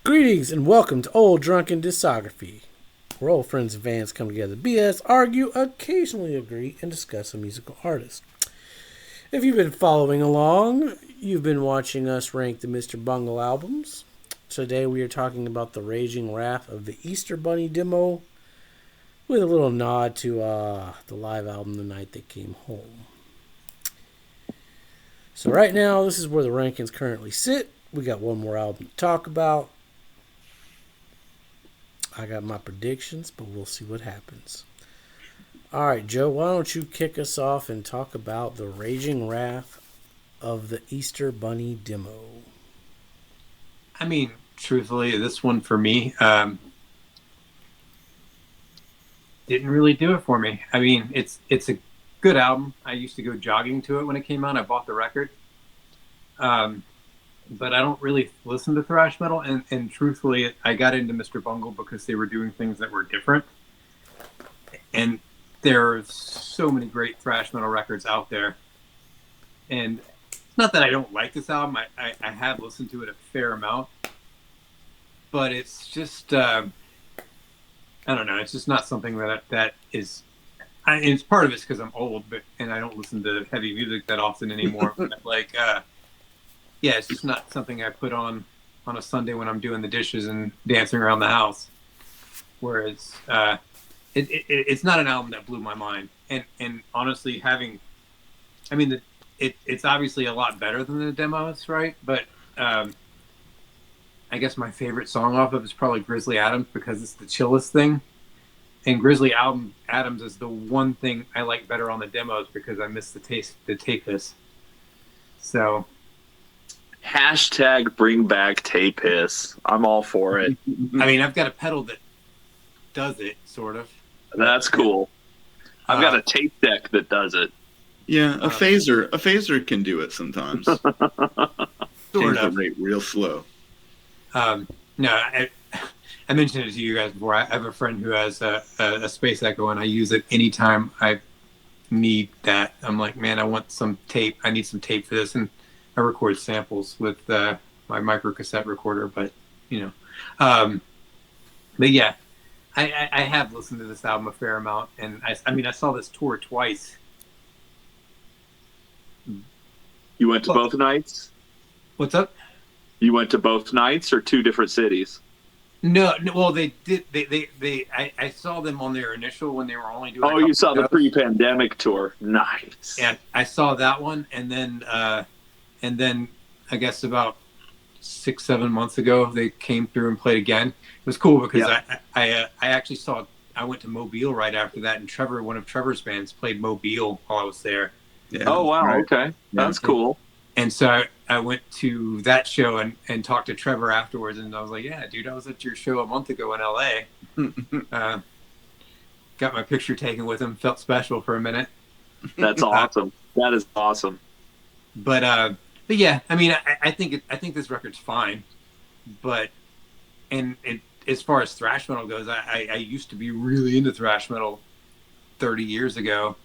Greetings and welcome to Old Drunken Discography, where old friends and fans come together, BS, argue, occasionally agree, and discuss a musical artist. If you've been following along, you've been watching us rank the Mr. Bungle albums. Today we are talking about the Raging Wrath of the Easter Bunny demo, with a little nod to the live album The Night They Came Home. So right now, this is where the rankings currently sit. We got one more album to talk about. I got my predictions, but we'll see what happens. All right, Joe, why don't you kick us off and talk about the Raging Wrath of the Easter Bunny demo? I mean, truthfully, this one for me didn't really do it for me. I mean, it's a good album. I used to go jogging to it when it came out. I bought the record. But I don't really listen to thrash metal. And truthfully, I got into Mr. Bungle because they were doing things that were different. And there are so many great thrash metal records out there. And it's not that I don't like this album. I have listened to it a fair amount. But it's just, I don't know. It's just not something that is... it's part of it's because I'm old, and I don't listen to heavy music that often anymore. But yeah, it's just not something I put on a Sunday when I'm doing the dishes and dancing around the house. Whereas it's not an album that blew my mind. And honestly, it's obviously a lot better than the demos, right? But I guess my favorite song off of it is probably Grizzly Adams because it's the chillest thing. And Grizzly Adams is the one thing I like better on the demos because I miss the tape hiss. So... Hashtag bring back tape hiss. I'm all for it. I mean, I've got a pedal that does it, sort of. That's cool. I've got a tape deck that does it. Yeah, a phaser can do it sometimes. Sort Change of. the rate real slow. No, I mentioned it to you guys before. I have a friend who has a Space Echo, and I use it anytime I need that. I'm like, man, I want some tape. I need some tape for this, and I record samples with my micro cassette recorder, but but yeah, I have listened to this album a fair amount, and I saw this tour twice. You went to both nights? What's up? You went to both nights or two different cities? No, well, they did. I saw them on their initial when they were only doing. Oh, you saw the pre-pandemic tour. Nice. Yeah, I saw that one, and then I guess about 6-7 months ago they came through and played again. It was cool because I actually I went to Mobile right after that, and one of Trevor's bands played Mobile while I was there. Yeah, oh wow, right. okay, that's cool. And so I went to that show and talked to Trevor afterwards, and I was like, yeah, dude, I was at your show a month ago in LA. Got my picture taken with him, felt special for a minute. That's awesome. That is awesome. But yeah, I mean, I think this record's fine, but as far as thrash metal goes, I used to be really into thrash metal 30 years ago.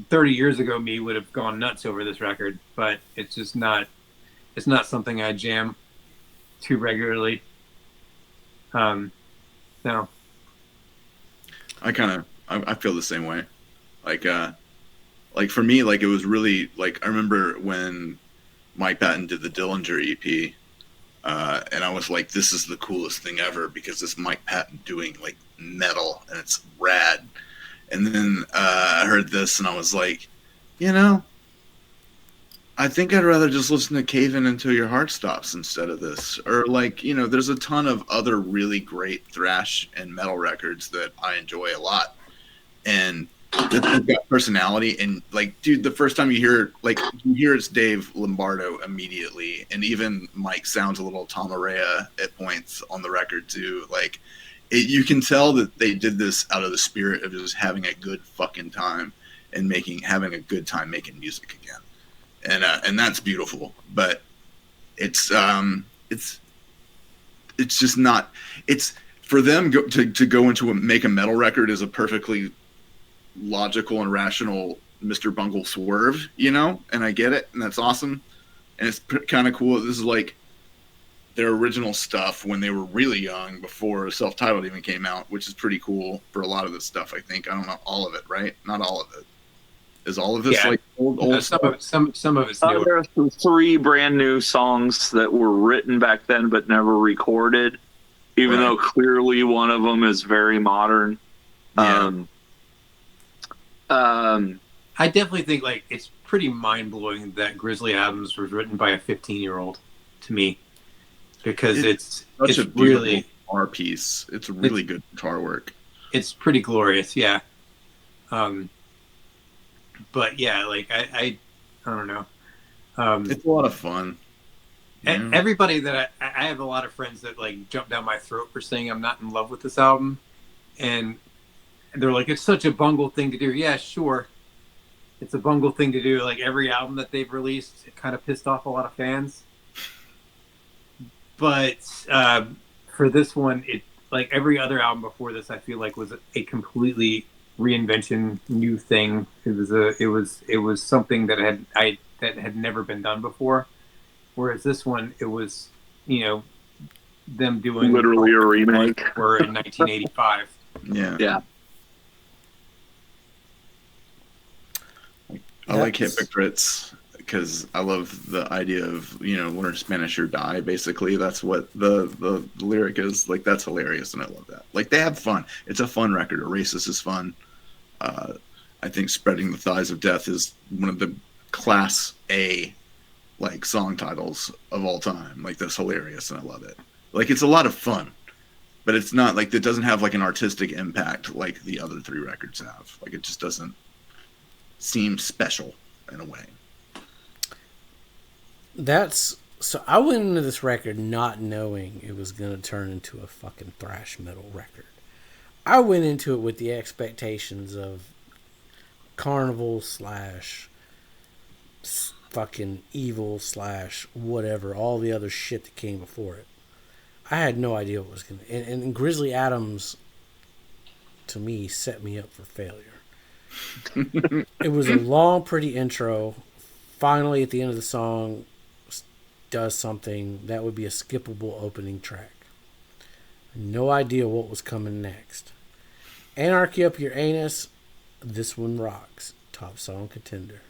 30 years ago, me would have gone nuts over this record, but it's just not. It's not something I jam too regularly. No. I feel the same way. Like for me, like it was really like I remember when Mike Patton did the Dillinger EP, and I was like, "This is the coolest thing ever" because it's Mike Patton doing like metal and it's rad. And then I heard this and I was like, I think I'd rather just listen to Cave In Until Your Heart Stops instead of this. Or there's a ton of other really great thrash and metal records that I enjoy a lot, and they've got personality. And like, dude, the first time you hear it's Dave Lombardo immediately, and even Mike sounds a little Tom Araya at points on the record too. Like, you can tell that they did this out of the spirit of just having a good fucking time and having a good time making music again, and that's beautiful. But it's just not. It's for them to go into make a metal record is a perfectly logical and rational Mr. Bungle swerve, and I get it, and that's awesome, and it's kind of cool. This is like their original stuff when they were really young, before self-titled even came out, which is pretty cool for a lot of this stuff. I think, I don't know all of it, right? Not all of it. Is all of this like old some stuff? of it, some of it's new. There are 3 brand new songs that were written back then but never recorded, even though clearly one of them is very modern. Yeah. I definitely think like it's pretty mind-blowing that Grizzly Adams was written by a 15-year-old to me, because it's such a really guitar piece. It's really good guitar work. It's pretty glorious, yeah. But yeah, like I don't know. It's a lot of fun. Everybody that I have a lot of friends that like jump down my throat for saying I'm not in love with this album, and they're like, it's such a Bungle thing to do. Yeah, sure. It's a Bungle thing to do. Like every album that they've released, it kind of pissed off a lot of fans. But for this one, it like every other album before this, I feel like was a completely reinvention, new thing. It was something that had never been done before. Whereas this one, it was, you know, them doing literally a remake. Were in 1985. Yeah. I like Hypocrites because I love the idea of, you know, learn Spanish or die. Basically, that's what the lyric is. Like, that's hilarious, and I love that. Like, they have fun. It's a fun record. Oasis is fun. I think Spreading the Thighs of Death is one of the class A, like, song titles of all time. Like, that's hilarious, and I love it. Like, it's a lot of fun, but it's not, like, it doesn't have, like, an artistic impact like the other 3 records have. Like, it just doesn't seem special in a way. So I went into this record not knowing it was going to turn into a fucking thrash metal record. I went into it with the expectations of Carnival / fucking Evil / whatever, all the other shit that came before it. I had no idea what was going to... And Grizzly Adams, to me, set me up for failure. It was a long, pretty intro. Finally, at the end of the song, does something that would be a skippable opening track. No idea what was coming next. Anarchy Up Your Anus, this one rocks. Top song contender.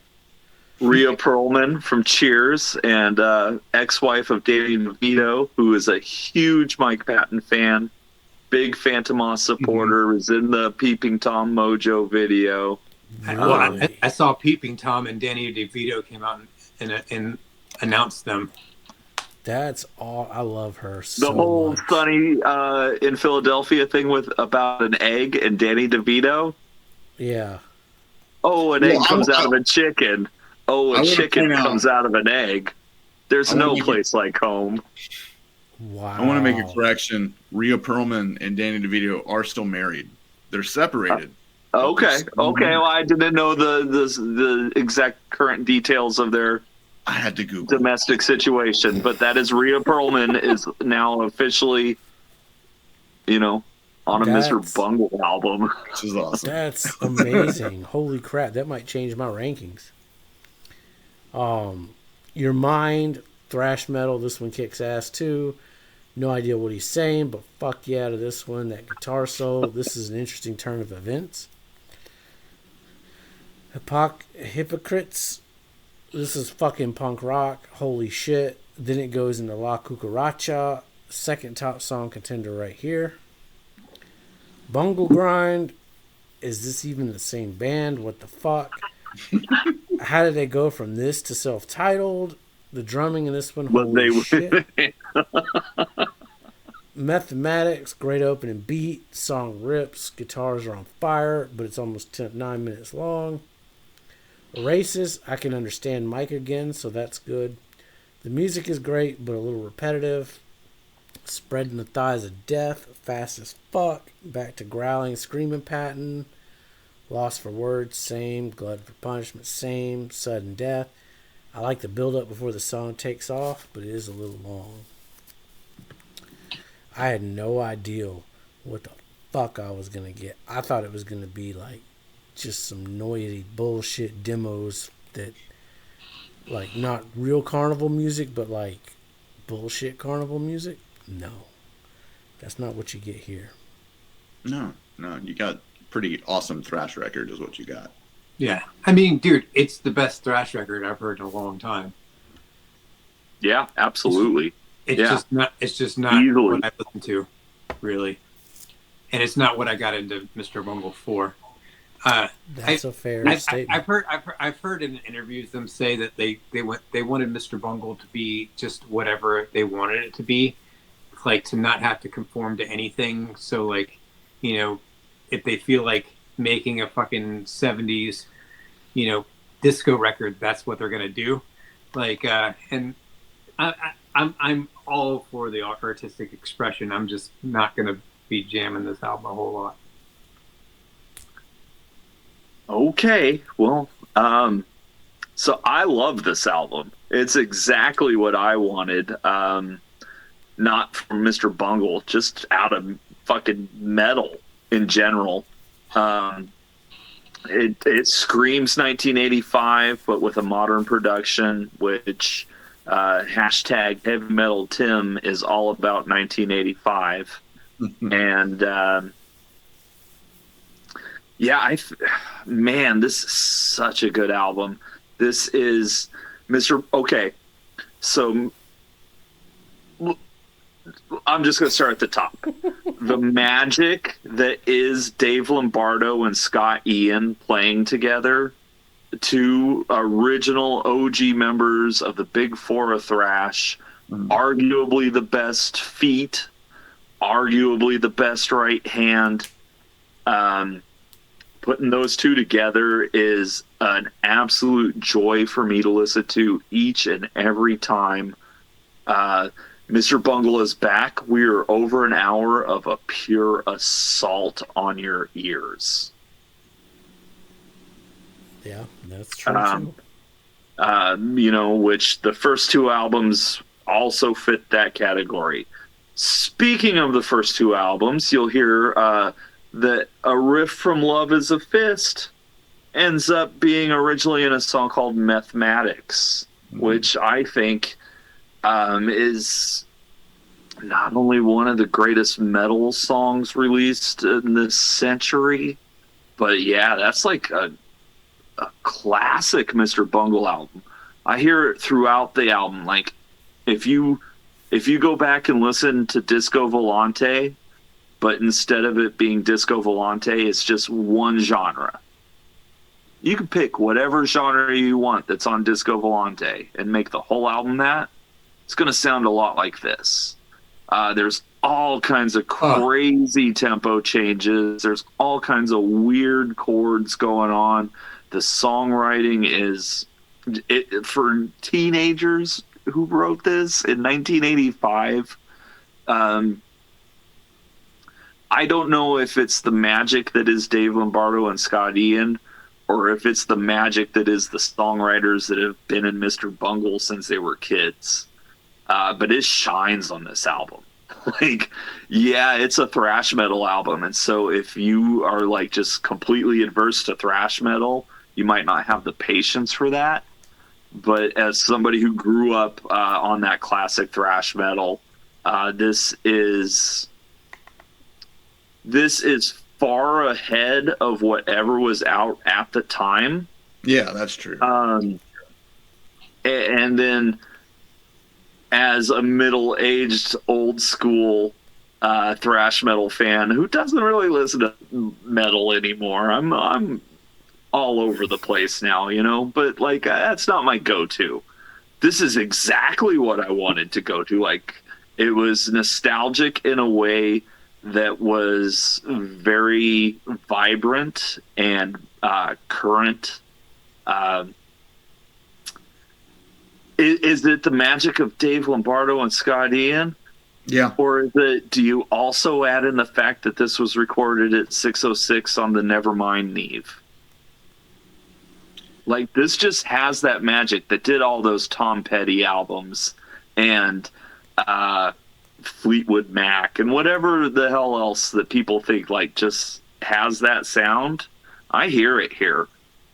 Rhea Perlman from Cheers and ex-wife of Danny DeVito, who is a huge Mike Patton fan, big Phantom Oz supporter, was in the Peeping Tom Mojo video. Really? I saw Peeping Tom and Danny DeVito came out and announced them. That's all. I love her so The whole much. Sunny in Philadelphia thing with about an egg and Danny DeVito. Yeah. Oh, an egg comes out of a chicken. Oh, a chicken comes out of an egg. There's no place like home. Wow. I want to make a correction. Rhea Perlman and Danny DeVito are still married. They're separated. Okay. Well, I didn't know the exact current details of their I had to Google domestic situation, but that is Rhea Perlman is now officially, you know, on a Mr. Bungle album. Which is awesome. That's amazing. Holy crap. That might change my rankings. Your Mind, thrash metal. This one kicks ass too. No idea what he's saying, but fuck yeah to this one. That guitar solo. This is an interesting turn of events. Hypocrites. This is fucking punk rock. Holy shit. Then it goes into La Cucaracha. Second top song contender right here. Bungle Grind. Is this even the same band? What the fuck? How did they go from this to self-titled? The drumming in this one, holy shit. Mathematics, great opening beat. Song rips. Guitars are on fire, but it's almost 9 minutes long. Races, I can understand Mike again, so that's good. The music is great, but a little repetitive. Spreading the Thighs of Death, fast as fuck. Back to growling, screaming Patton. Lost for Words, same. Glutton for Punishment, same. Sudden Death. I like the build up before the song takes off, but it is a little long. I had no idea what the fuck I was going to get. I thought it was going to be like just some noisy bullshit demos that, like, not real carnival music, but like bullshit carnival music, no. That's not what you get here. No, you got pretty awesome thrash record is what you got. Yeah. I mean, dude, it's the best thrash record I've heard in a long time. Yeah, absolutely. It's just not Easily. what I listen to, really. And it's not what I got into Mr. Bungle for. That's a fair statement. I've heard in interviews them say that they wanted Mr. Bungle to be just whatever they wanted it to be, like to not have to conform to anything. So like, you know, if they feel like making a fucking 70s, you know, disco record, that's what they're gonna do. Like, and I'm all for the artistic expression. I'm just not gonna be jamming this album a whole lot. Okay, well, so I love this album. It's exactly what I wanted. Not from Mr. Bungle, just out of fucking metal in general. It screams 1985, but with a modern production, which hashtag Heavy Metal Tim is all about 1985. And yeah, man, this is such a good album. This is Mr. Okay, so I'm just going to start at the top. The magic that is Dave Lombardo and Scott Ian playing together, two original OG members of the Big Four of thrash, arguably the best feet, arguably the best right hand. Putting those two together is an absolute joy for me to listen to each and every time. Mr. Bungle is back. We are over an hour of a pure assault on your ears. Yeah, that's true too. You know, which the first two albums also fit that category. Speaking of the first two albums, you'll hear that a riff from Love is a Fist ends up being originally in a song called Mathematics, which I think is not only one of the greatest metal songs released in this century, but yeah, that's like a classic Mr. Bungle album. I hear it throughout the album. Like if you go back and listen to Disco Volante, but instead of it being Disco Volante, it's just one genre. You can pick whatever genre you want that's on Disco Volante and make the whole album that. It's going to sound a lot like this. There's all kinds of crazy tempo changes. There's all kinds of weird chords going on. The songwriting is... for teenagers who wrote this in 1985... I don't know if it's the magic that is Dave Lombardo and Scott Ian, or if it's the magic that is the songwriters that have been in Mr. Bungle since they were kids. But it shines on this album. Like, yeah, it's a thrash metal album. And so if you are like just completely adverse to thrash metal, you might not have the patience for that. But as somebody who grew up on that classic thrash metal, this is far ahead of whatever was out at the time. Yeah, that's true. And then as a middle-aged, old-school thrash metal fan who doesn't really listen to metal anymore, I'm all over the place now, you know? But, like, that's not my go-to. This is exactly what I wanted to go to. Like, it was nostalgic in a way that was very vibrant and current. Is it the magic of Dave Lombardo and Scott Ian? Yeah. Or is it, do you also add in the fact that this was recorded at 606 on the Nevermind Neve? Like, this just has that magic that did all those Tom Petty albums and Fleetwood Mac and whatever the hell else that people think like just has that sound. I hear it here,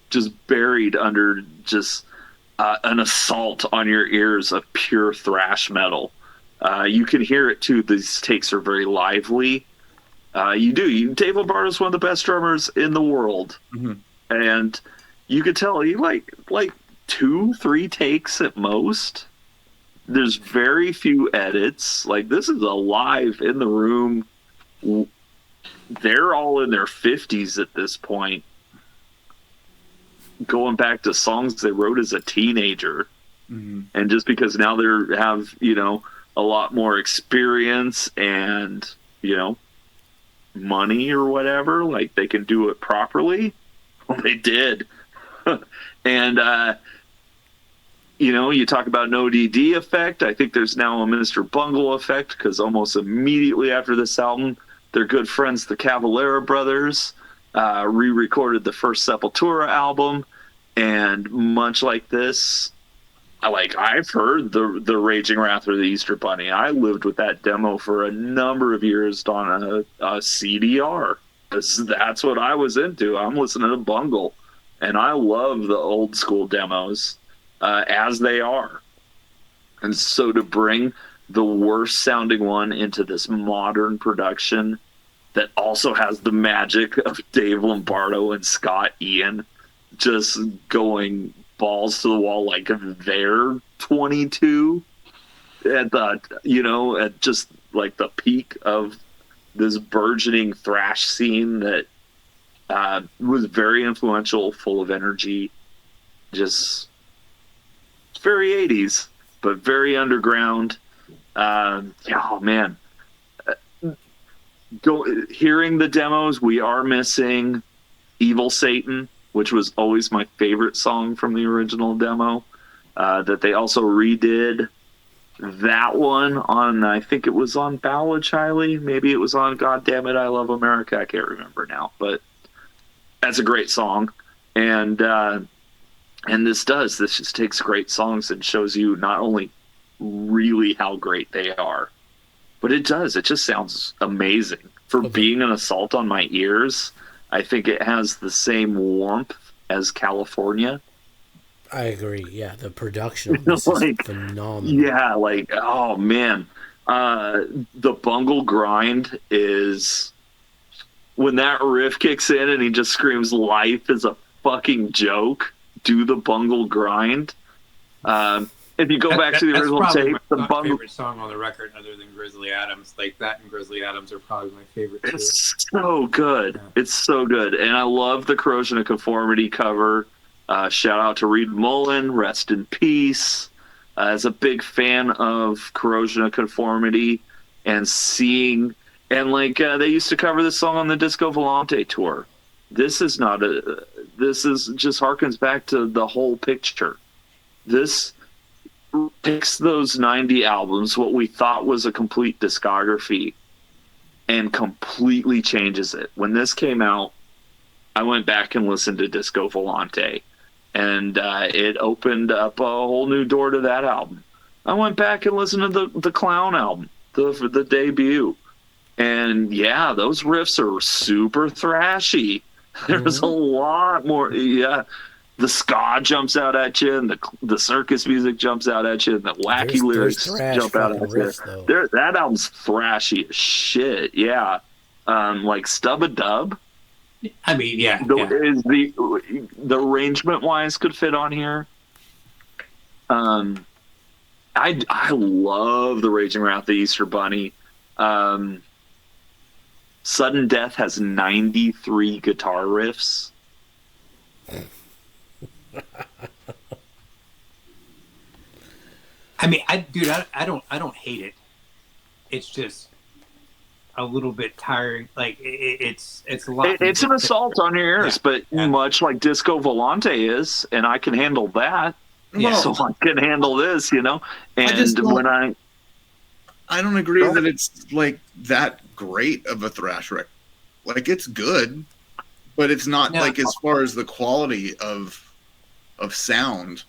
just buried under just an assault on your ears of pure thrash metal. You can hear it too. These takes are very lively. Dave Lombardo is one of the best drummers in the world, and you could tell he like 2-3 takes at most. There's very few edits. Like, this is a live in the room. They're all in their 50s at this point, going back to songs they wrote as a teenager. And just because now they have, a lot more experience and, money or whatever, like, they can do it properly. Well, they did. And, you talk about an ODD effect. I think there's now a Mr. Bungle effect, because almost immediately after this album, their good friends, the Cavalera brothers, re-recorded the first Sepultura album. And much like this, I've heard the Raging Wrath of the Easter Bunny. I lived with that demo for a number of years on a CDR. That's what I was into. I'm listening to Bungle, and I love the old school demos as they are. And so to bring the worst sounding one into this modern production that also has the magic of Dave Lombardo and Scott Ian just going balls to the wall, like they're 22 at just like the peak of this burgeoning thrash scene that was very influential, full of energy, just very 80s, but very underground. Oh man, hearing the demos, we are missing Evil Satan, which was always my favorite song from the original demo, that they also redid that one on, I think it was on Ballad Chiley, maybe it was on God Damn It, I Love America, I can't remember now, but that's a great song. And this just takes great songs and shows you not only really how great they are, but it just sounds amazing. For being an assault on my ears, I think it has the same warmth as California. I agree. Yeah, the production of this is phenomenal. Yeah, oh man. The Bungle grind is when that riff kicks in and he just screams life is a fucking joke. Do the Bungle grind. If you go back to the original tape, the Bungle favorite song on the record other than Grizzly Adams. Like, that and Grizzly Adams are probably my favorite too. It's so good. Yeah. It's so good. And I love the Corrosion of Conformity cover. Shout out to Reed Mullen, rest in peace. As a big fan of Corrosion of Conformity and seeing, and they used to cover this song on the Disco Volante tour. This is just harkens back to the whole picture. This picks those 90 albums, what we thought was a complete discography, and completely changes it. When this came out, I went back and listened to Disco Volante, and it opened up a whole new door to that album. I went back and listened to the Clown album, the debut, and yeah, those riffs are super thrashy. There's a lot more, yeah. The ska jumps out at you, and the circus music jumps out at you, and the wacky lyrics jump out at you. That album's thrashy as shit, yeah. Like Stub a Dub. I mean, yeah. Is the arrangement wise could fit on here. I love the Raging Wrath of the Easter Bunny. Sudden Death has 93 guitar riffs. I mean, I don't hate it. It's just a little bit tiring. Like it's a lot. It's an assault on your ears, but much like Disco Volante is, and I can handle that. Yeah. So I can handle this, And I don't agree that it's like that great of a thrash record. Like, it's good, but it's not like, as far as the quality of sound,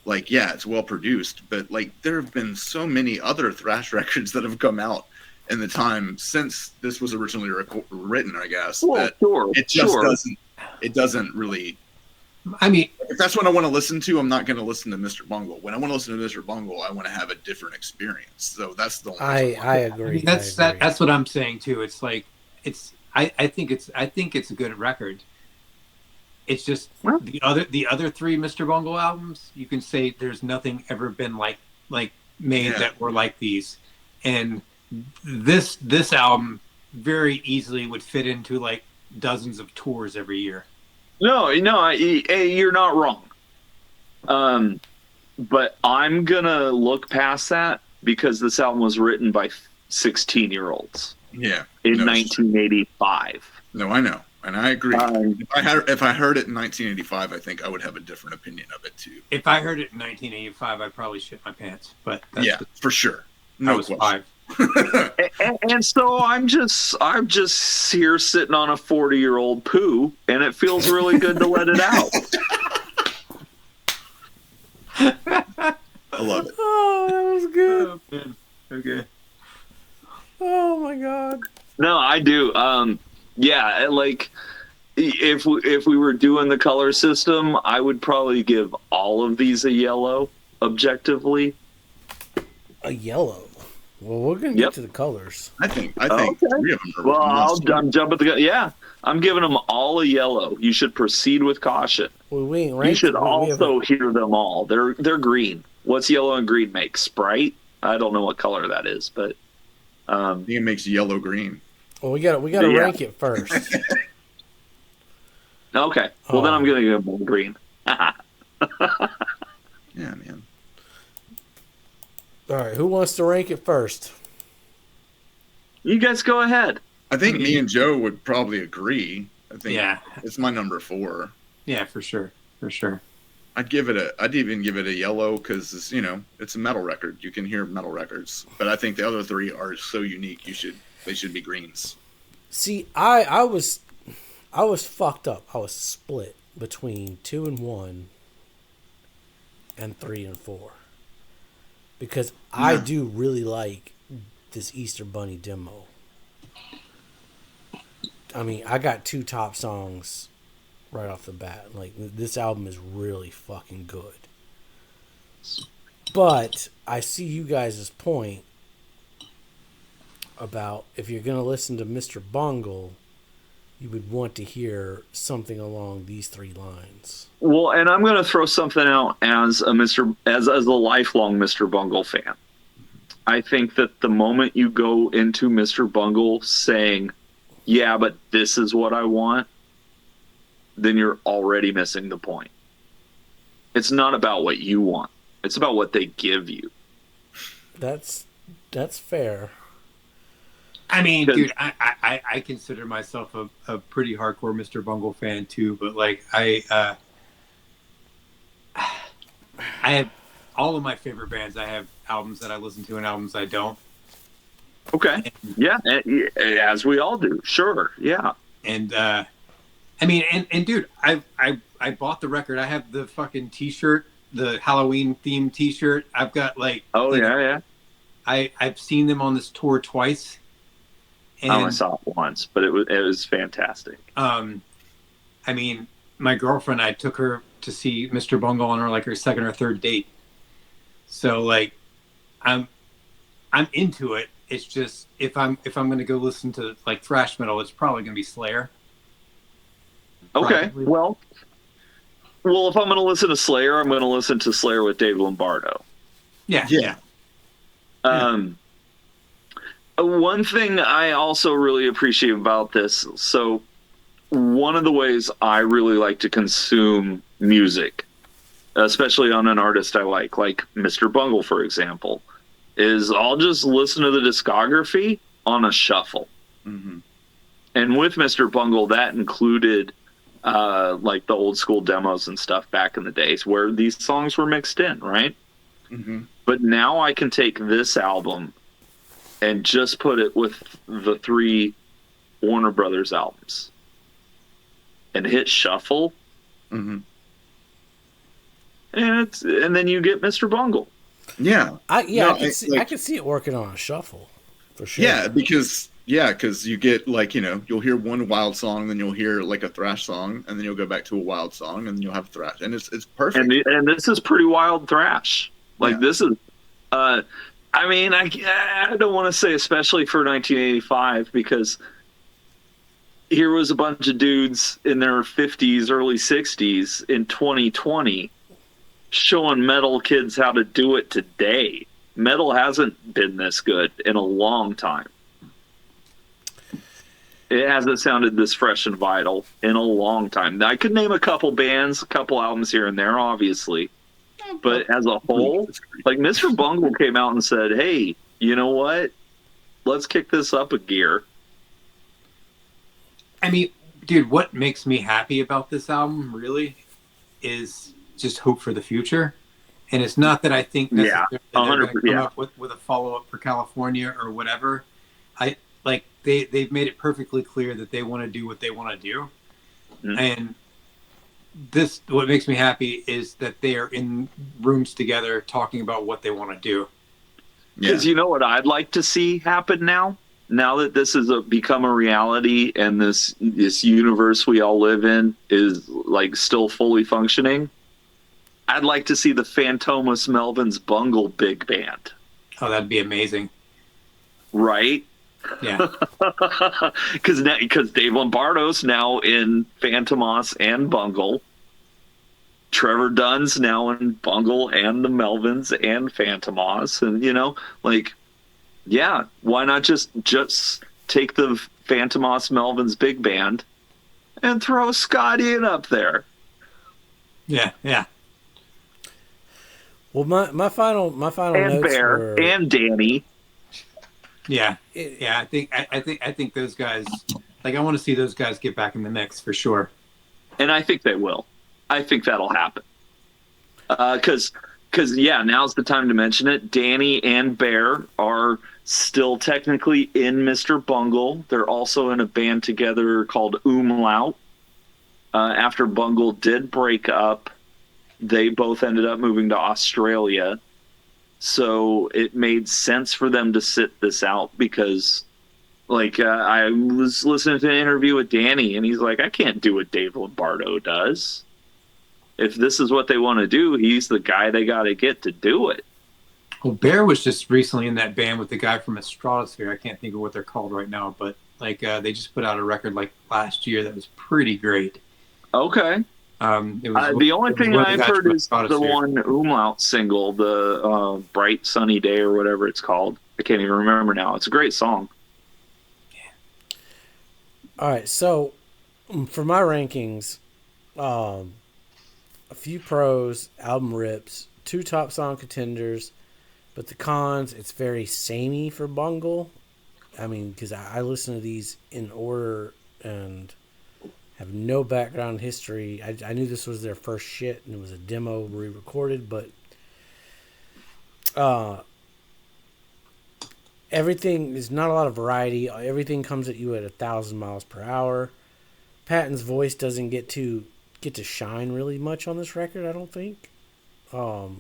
like, yeah, it's well produced, but like there have been so many other thrash records that have come out in the time since this was originally written, I guess, it just doesn't really I mean, If that's what I want to listen to, I'm not going to listen to Mr. Bungle. When I want to listen to Mr. Bungle, I want to have a different experience. So that's the only reason why. I I agree. mean, that's what I'm saying too. It's like I think it's a good record. It's just Well, the other three Mr. Bungle albums, you can say there's nothing ever been like made that were like these. And this album very easily would fit into like dozens of tours every year. no, you're not wrong. But I'm gonna look past that because this album was written by 16-year-olds Yeah. in 1985. No, I know. And I agree. Um, If I heard it in 1985, I think I would have a different opinion of it too. If I heard it in 1985, I'd probably shit my pants. But that's For sure. I No was question. 5. and so I'm just here sitting on a 40-year-old poo, and it feels really good to let it out. I love it. Oh, that was good. Oh, man. Okay. Oh my god. No, I do. Yeah, like if we were doing the color system, I would probably give all of these a yellow, objectively. A yellow. Well, we're gonna get to the colors. I think Okay. 3 of them are Well, must. I'm jumping the gun. Yeah, I'm giving them all a yellow. You should proceed with caution. Well, we ain't You ranked. should we also hear them all. They're green. What's yellow and green make? Sprite? I don't know what color that is, but I think it makes yellow green. Well, we got to Yeah. rank it first. okay. Well, then I'm gonna give them green. Yeah, man. All right, who wants to rank it first? You guys go ahead. I think me and Joe would probably agree. I think Yeah. it's my number 4. Yeah, for sure. For sure. I'd even give it a yellow because it's a metal record. You can hear metal records, but I think the other 3 are so unique. They should be greens. See, I was fucked up. I was split between 2 and 1 and 3 and 4 because I do really like this Easter Bunny demo. I mean, I got 2 top songs right off the bat. Like, this album is really fucking good. But I see you guys' point about if you're going to listen to Mr. Bungle, you would want to hear something along these 3 lines. Well, and I'm going to throw something out as a lifelong Mr. Bungle fan. I think that the moment you go into Mr. Bungle saying, "Yeah, but this is what I want," then you're already missing the point. It's not about what you want. It's about what they give you. That's fair. I mean, dude, I consider myself a pretty hardcore Mr. Bungle fan too, but like I have all of my favorite bands. I have albums that I listen to and albums I don't. Okay. Yeah, as we all do. Sure. Yeah. And I mean, and dude, I bought the record. I have the fucking T-shirt, the Halloween themed T-shirt. I've got like Yeah. I've seen them on this tour twice. And, I only saw it once, but it was fantastic. I mean, my girlfriend, I took her to see Mr. Bungle on her second or third date. So like, I'm into it. It's just if I'm going to go listen to like thrash metal, it's probably going to be Slayer. Okay. Probably. Well, if I'm going to listen to Slayer, I'm going to listen to Slayer with Dave Lombardo. Yeah. One thing I also really appreciate about this, so one of the ways I really like to consume music, especially on an artist I like Mr. Bungle, for example, is I'll just listen to the discography on a shuffle. Mm-hmm. And with Mr. Bungle, that included like the old school demos and stuff back in the days where these songs were mixed in, right? Mm-hmm. But now I can take this album and just put it with the 3 Warner Brothers albums and hit shuffle. Mm-hmm. And then you get Mr. Bungle. Yeah. I can see it working on a shuffle for sure. Yeah, because Yeah, because you get like, you'll hear one wild song, then you'll hear like a thrash song, and then you'll go back to a wild song, and then you'll have thrash, and it's perfect. And this is pretty wild thrash. Like Yeah. this is, I mean, I don't want to say especially for 1985 because here was a bunch of dudes in their 50s, early 60s in 2020 showing metal kids how to do it today. Metal hasn't been this good in a long time. It hasn't sounded this fresh and vital in a long time. Now, I could name a couple bands, a couple albums here and there, obviously. But as a whole, like Mr. Bungle came out and said, hey, you know what? Let's kick this up a gear. I mean, dude, what makes me happy about this album really is just hope for the future. And it's not that I think necessarily they're going to come up with a follow-up for California or whatever. They've made it perfectly clear that they want to do what they want to do. Mm-hmm. And what makes me happy is that they are in rooms together talking about what they want to do. Because you know what I'd like to see happen now? Now that this has become a reality and this universe we all live in is like still fully functioning, I'd like to see the Fantomas Melvin's Bungle big band. Oh, that'd be amazing. Right? Yeah. Because Dave Lombardo's now in Fantomas and Bungle. Trevor Dunn's now in Bungle and the Melvins and Fantomas. And, why not just take the Fantomas Melvins big band and throw Scotty in up there? Yeah, yeah. Well, my final and notes Bear were... and Danny. Yeah, I think those guys. Like, I want to see those guys get back in the mix for sure. And I think they will. I think that'll happen. Because now's the time to mention it. Danny and Bear are still technically in Mr. Bungle. They're also in a band together called Umlaut. After Bungle did break up, they both ended up moving to Australia. So it made sense for them to sit this out because, I was listening to an interview with Danny, and he's like, I can't do what Dave Lombardo does. If this is what they want to do, he's the guy they got to get to do it. Well, Bear was just recently in that band with the guy from Stratosphere. I can't think of what they're called right now, but they just put out a record last year that was pretty great. Okay. The only thing I've heard is the one Umlaut single, the Bright Sunny Day or whatever it's called. I can't even remember now. It's a great song. Yeah. All right, so for my rankings, a few pros, album rips, 2 top song contenders, but the cons, it's very samey for Bungle. I mean, because I listen to these in order and have no background history. I knew this was their first shit and it was a demo re-recorded, but everything is not a lot of variety. Everything comes at you at 1,000 miles per hour. Patton's voice doesn't get to shine really much on this record, I don't think,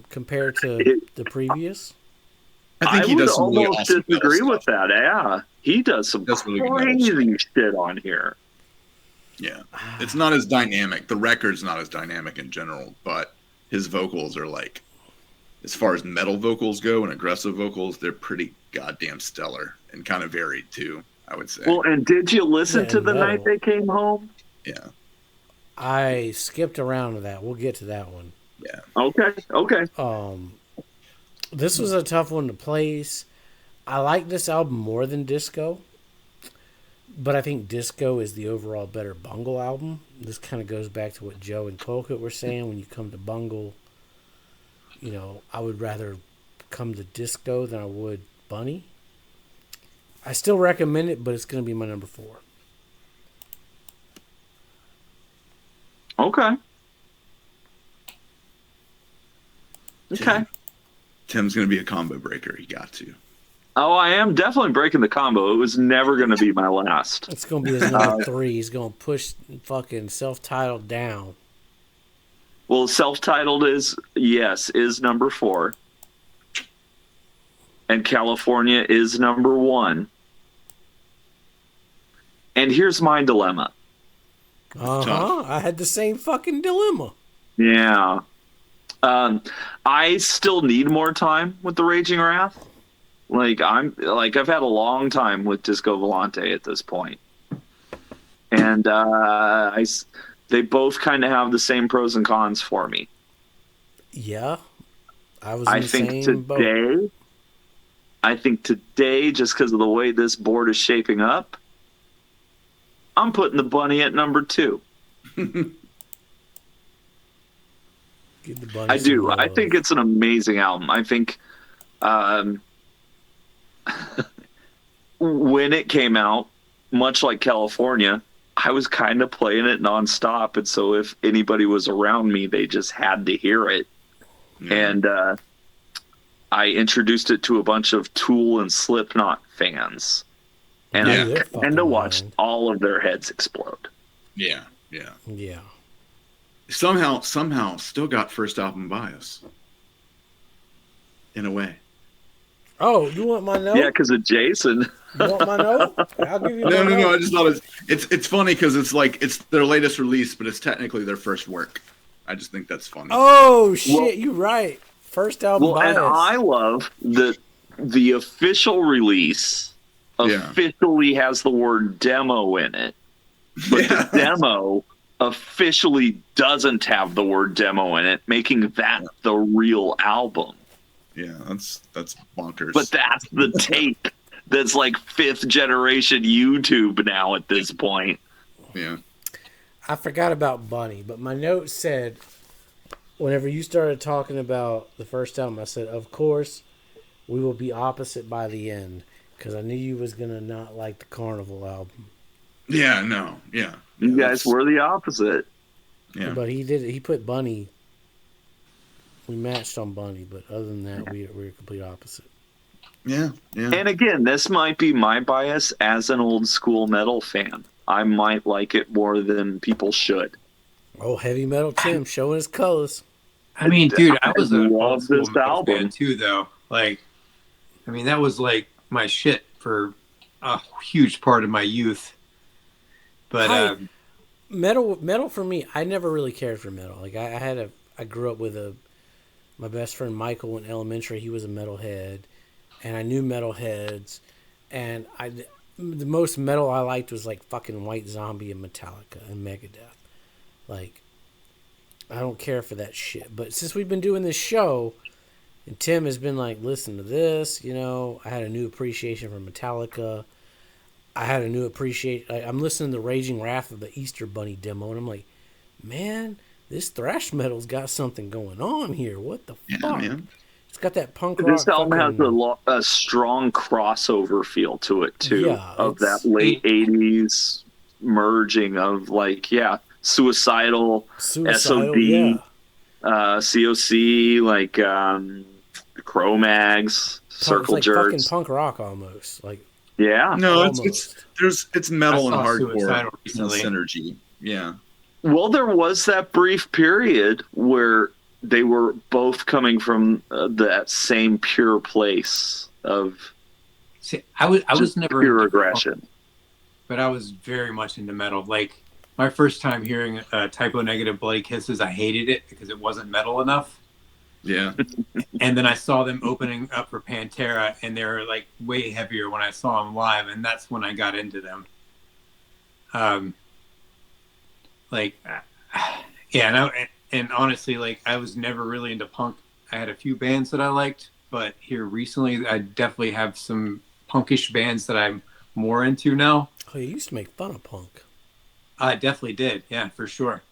compared to the previous. I think he does some really almost awesome disagree metal with stuff. that. Yeah, he does some crazy shit on here. Yeah, it's not as dynamic. The record's not as dynamic in general, but his vocals are as far as metal vocals go and aggressive vocals, they're pretty goddamn stellar and kind of varied too, I would say. Well, and did you listen to The Night They Came Home? Yeah. I skipped around to that. We'll get to that one. Yeah. Okay. This was a tough one to place. I like this album more than Disco. But I think Disco is the overall better Bungle album. This kind of goes back to what Joe and Colquitt were saying. When you come to Bungle, I would rather come to Disco than I would Bunny. I still recommend it, but it's going to be my number 4. Okay. Tim's going to be a combo breaker. He got to. Oh, I am definitely breaking the combo. It was never going to be my last. It's going to be his number 3. He's going to push fucking self-titled down. Well, self-titled is number 4. And California is number 1. And here's my dilemma. I had the same fucking dilemma. Yeah. I still need more time with the Raging Wrath. I've had a long time with Disco Volante at this point. And they both kind of have the same pros and cons for me. Yeah. I think today, just because of the way this board is shaping up, I'm putting the Bunny at number 2. I do. I think it's an amazing album. I think when it came out, much like California, I was kind of playing it nonstop. And so if anybody was around me, they just had to hear it. Yeah. And I introduced it to a bunch of Tool and Slipknot fans. And I kind of watched all of their heads explode. Yeah. Somehow still got first album bias. In a way. Oh, you want my note? Yeah, because of Jason. You want my note? I'll give you my note. No. I just thought it's funny because it's their latest release, but it's technically their first work. I just think that's funny. Oh shit, you're right. First album bias. And I love that the official release officially has the word demo in it, but the demo officially doesn't have the word demo in it, making that the real album. Yeah, that's bonkers. But that's the tape that's like 5th generation YouTube now at this point. Yeah. I forgot about Bunny, but my note said, whenever you started talking about the first album, I said, of course, we will be opposite by the end, because I knew you was going to not like the Carnival album. Yeah, no, yeah. You guys were the opposite. Yeah. But he put Bunny. We matched on Bunny, but other than that, we're complete opposite. Yeah. And again, this might be my bias as an old school metal fan. I might like it more than people should. Oh, heavy metal Tim showing his colors. I mean, dude, I was an old school metal fan too, though. That was like my shit for a huge part of my youth. But metal for me, I never really cared for metal. I grew up with my best friend Michael in elementary. He was a metalhead, and I knew metalheads, and the most metal I liked was like fucking White Zombie and Metallica and Megadeth. Like, I don't care for that shit. But since we've been doing this show, and Tim has been like, listen to this, I had a new appreciation for Metallica. I had a new appreciation. I'm listening to Raging Wrath of the Easter Bunny demo, and I'm like, man, this thrash metal's got something going on here. What the fuck? Man. It's got that punk rock. This album has a strong crossover feel to it, too, of that late 80s merging of, Suicidal, SOD, COC, Cro-Mags, Circle Jerks. Fucking punk rock almost. No, it's metal and hardcore synergy. Yeah. Well, there was that brief period where they were both coming from that same pure place of. See, I was never pure aggression, but I was very much into metal. Like my first time hearing Typo Negative Bloody Kisses, I hated it because it wasn't metal enough. Yeah. And then I saw them opening up for Pantera, and they were like way heavier when I saw them live, and that's when I got into them. And honestly, I was never really into punk. I had a few bands that I liked, but here recently, I definitely have some punkish bands that I'm more into now. Oh, you used to make fun of punk. I definitely did. Yeah, for sure.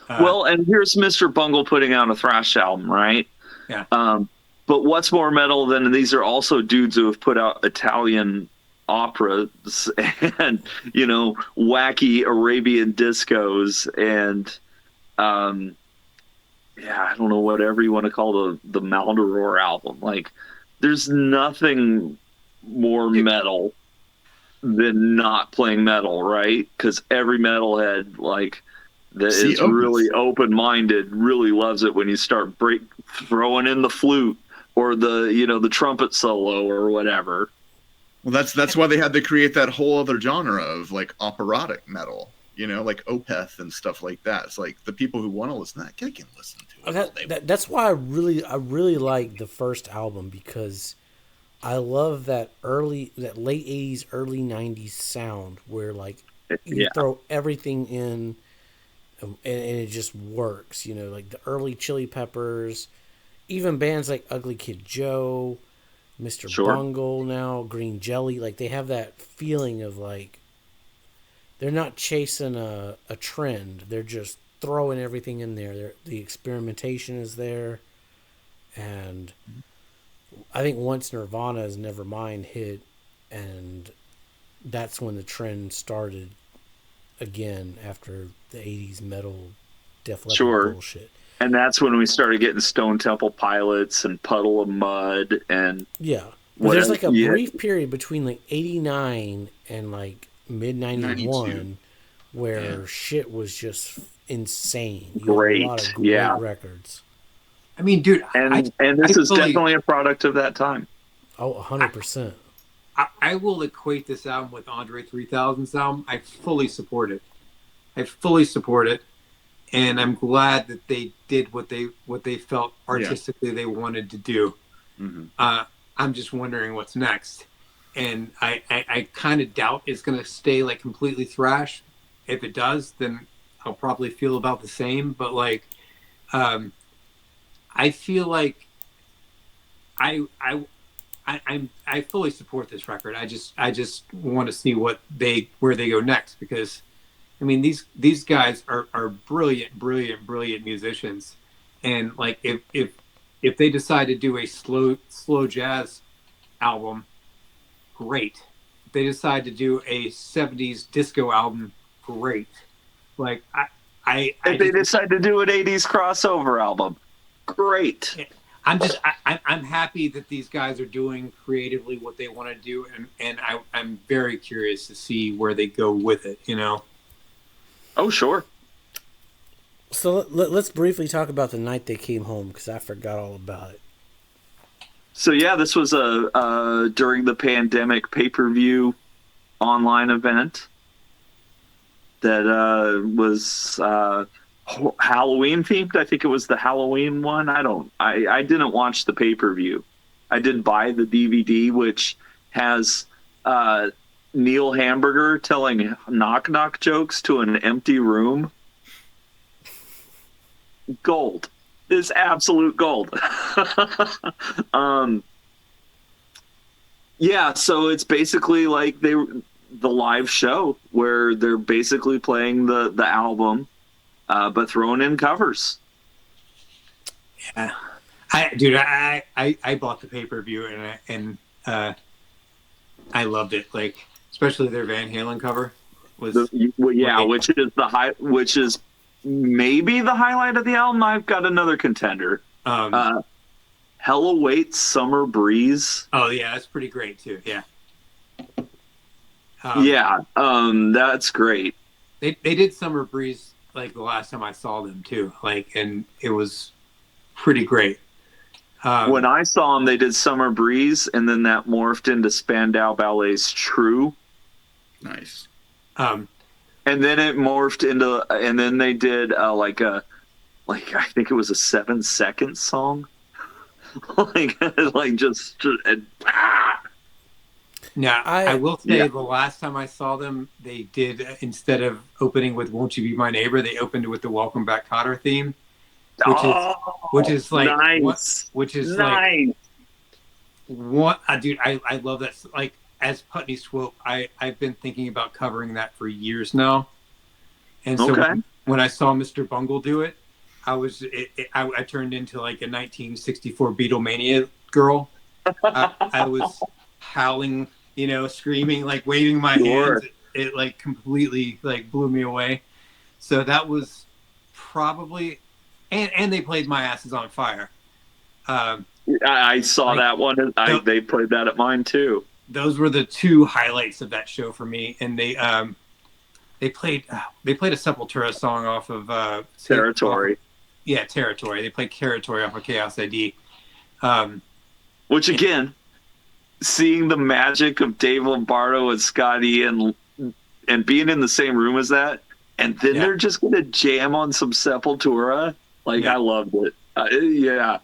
Well, and here's Mr. Bungle putting out a thrash album, right? Yeah. But what's more metal than these are also dudes who have put out Italian operas and, wacky Arabian discos and, I don't know, whatever you want to call the Maldoror album. There's nothing more metal than not playing metal, right? Because every metalhead, that is really open-minded, really loves it when you start throwing in the flute or the trumpet solo or whatever. Well, that's why they had to create that whole other genre of like operatic metal, like Opeth and stuff like that. It's like the people who want to listen to that, they can listen to it. That's why I really like the first album, because I love that late 80s, early 90s sound where like you throw everything in and it just works, like the early Chili Peppers, even bands like Ugly Kid Joe, Mr. Bungle now, Green Jelly, like they have that feeling of like they're not chasing a trend. They're just throwing everything in there. The experimentation is there. And I think once Nirvana's Nevermind hit, and that's when the trend started again after the 80s metal Def Leppard bullshit. And that's when we started getting Stone Temple Pilots and Puddle of Mud and But there's like a brief period between like 89 and like mid 91 where shit was just insane. Great. A lot of great records. I mean, dude, and this is definitely a product of that time. Oh, 100%. I will equate this album with Andre 3000's album. I fully support it. And I'm glad that they did what they felt artistically they wanted to do. Mm-hmm. I'm just wondering what's next. And I kind of doubt it's going to stay like completely thrash. If it does, then I'll probably feel about the same. But like, I feel like I fully support this record. I just want to see where they go next, because I mean these guys are brilliant musicians, and like if they decide to do a slow jazz album, great. If they decide to do a 70s disco album, great. Like if they decide to do an 80s crossover album, great. I'm happy that these guys are doing creatively what they want to do, and I'm very curious to see where they go with it, Oh, sure. So let's briefly talk about the night they came home, because I forgot all about it. So yeah, this was a during the pandemic pay-per-view online event that was Halloween themed. I think it was the Halloween one. I didn't watch the pay-per-view. I did buy the DVD, which has Neil Hamburger telling knock jokes to an empty room. Gold. Is absolute gold. Yeah, so it's basically like the live show where they're basically playing the album, but throwing in covers. Yeah, I bought the pay-per-view and I loved it. Like, especially their Van Halen cover was which is maybe the highlight of the album. I've got another contender. Hell Awaits Summer Breeze. Oh yeah, that's pretty great too. Yeah. That's great. They did Summer Breeze like the last time I saw them too. Like, and it was pretty great. When I saw them, they did Summer Breeze, and then that morphed into Spandau Ballet's True. Nice. And then it morphed into, and then they did I think it was a 7-second song. Now, I will say the last time I saw them, they did, instead of opening with "Won't You Be My Neighbor," they opened with the "Welcome Back, Kotter" theme, which is like nice. Dude, I love that. Like, as Putney Swope, I've been thinking about covering that for years now, and so when I saw Mr. Bungle do it, I turned into like a 1964 Beatlemania girl. I was howling, screaming, like waving my hands. It like completely like blew me away. So that was probably, and they played "My Ass Is on Fire." I saw that one. They played that at mine too. Those were the two highlights of that show for me, and they played a Sepultura song off of Territory. Territory. They played Territory off of Chaos ID. Which again, seeing the magic of Dave Lombardo and Scotty and being in the same room as that, and then they're just gonna jam on some Sepultura. Like I loved it. Yeah,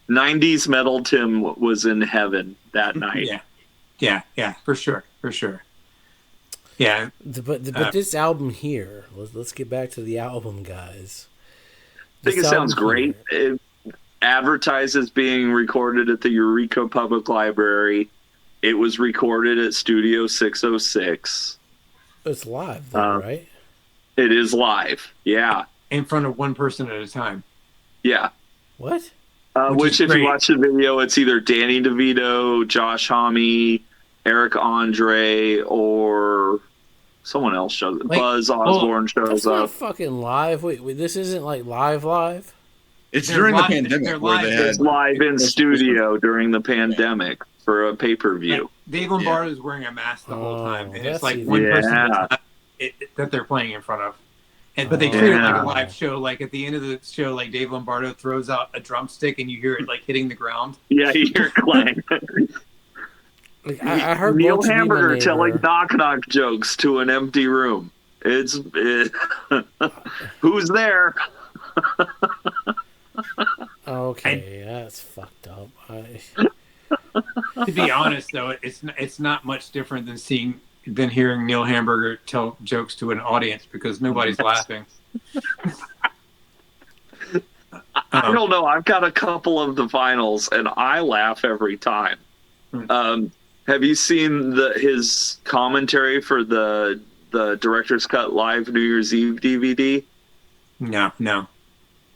90s metal Tim was in heaven that night. Yeah, for sure. Yeah, but this album here, let's get back to the album, guys. I think it sounds great. It advertises being recorded at the Eureka Public Library. It was recorded at Studio 606. It's live, though, right? It is live, yeah. In front of one person at a time. Yeah. What? Which if you watch the video, it's either Danny DeVito, Josh Homme, Eric Andre, or someone else shows up. Buzz Osborne shows that's up. Not fucking live. Wait, this isn't like live? It's during the pandemic where they had... It's live in studio during the pandemic for a pay-per-view. Like, Dave Lombardo's wearing a mask the whole time, and it's like one person that they're playing in front of. But they treat it like a live show. Like at the end of the show, like Dave Lombardo throws out a drumstick, and you hear it like hitting the ground. Yeah, you hear it clang. I heard Neil Hamburger telling knock-knock jokes to an empty room. Who's there? Okay, that's fucked up. To be honest, though, it's not much different than hearing Neil Hamburger tell jokes to an audience because nobody's laughing. I don't know. I've got a couple of the vinyls, and I laugh every time. Have you seen his commentary for the Director's Cut Live New Year's Eve DVD? No.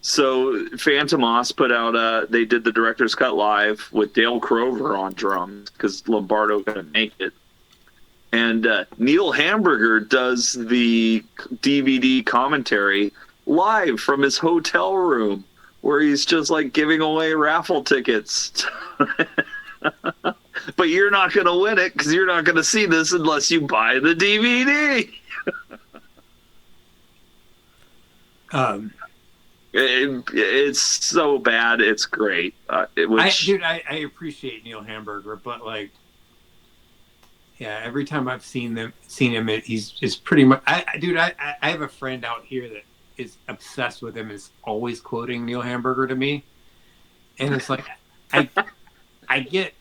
So Phantom Os put out they did the Director's Cut Live with Dale Crover on drums because Lombardo couldn't make it. And Neil Hamburger does the DVD commentary live from his hotel room where he's just like giving away raffle tickets. But you're not going to win it because you're not going to see this unless you buy the DVD. It's so bad. It's great. I appreciate Neil Hamburger, but like, yeah, every time I've seen him, he's just pretty much. I have a friend out here that is obsessed with him. Is always quoting Neil Hamburger to me, and it's like, I get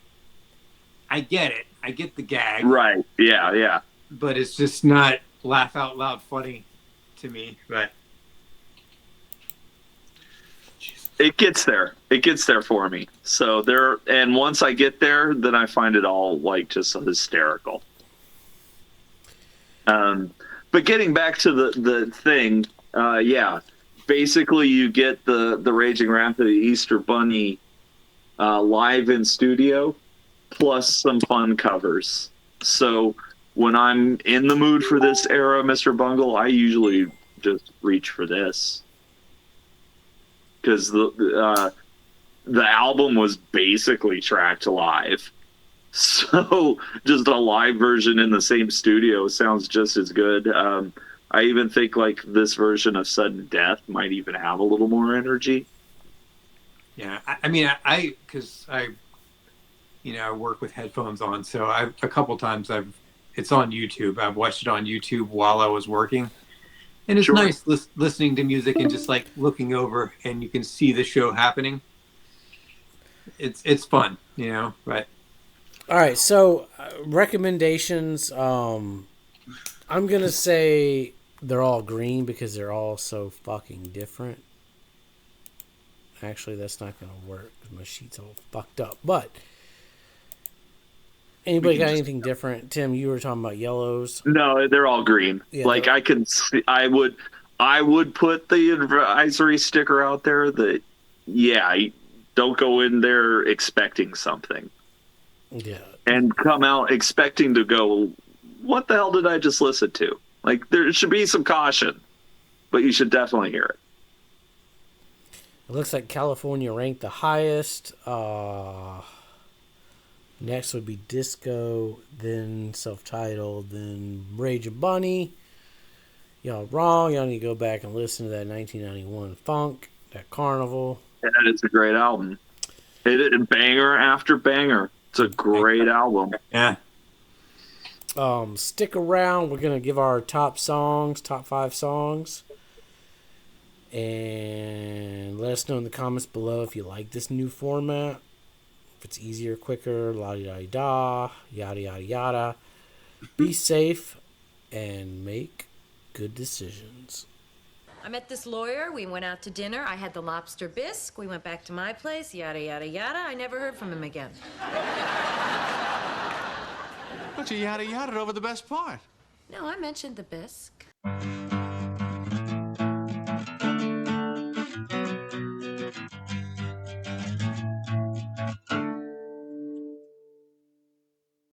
it. I get the gag. Right. Yeah. But it's just not laugh out loud funny to me. But it gets there. It gets there for me. So and once I get there, then I find it all like just hysterical. But getting back to the thing, basically you get the Raging Wrath of the Easter Bunny live in studio, plus some fun covers. So when I'm in the mood for this era, Mr. Bungle, I usually just reach for this. Because the album was basically tracked live. So just a live version in the same studio sounds just as good. I even think like this version of Sudden Death might even have a little more energy. Yeah, because I work with headphones on, so a couple times it's on YouTube. I've watched it on YouTube while I was working, and it's nice listening to music and just like looking over, and you can see the show happening. It's fun, But all right, so recommendations. I'm gonna say they're all green because they're all so fucking different. Actually, that's not gonna work because my sheet's all fucked up. But anybody got anything different? Tim, you were talking about yellows. No, they're all green. Yeah, like I can see, I would put the advisory sticker out there that don't go in there expecting something. Yeah. And come out expecting to go, what the hell did I just listen to? Like there should be some caution, but you should definitely hear it. It looks like California ranked the highest. Next would be Disco, then Self-Titled, then Rage of Bunny. Y'all wrong. Y'all need to go back and listen to that 1991 Funk, that Carnival. Yeah, it's a great album. It banger after banger. It's a great album. Yeah. Stick around. We're going to give our top 5 songs. And let us know in the comments below if you like this new format. If it's easier, quicker, la-di-da-di-da, yada, yada, yada. Be safe and make good decisions. I met this lawyer. We went out to dinner. I had the lobster bisque. We went back to my place, yada, yada, yada. I never heard from him again. But you yada yada over the best part. No, I mentioned the bisque.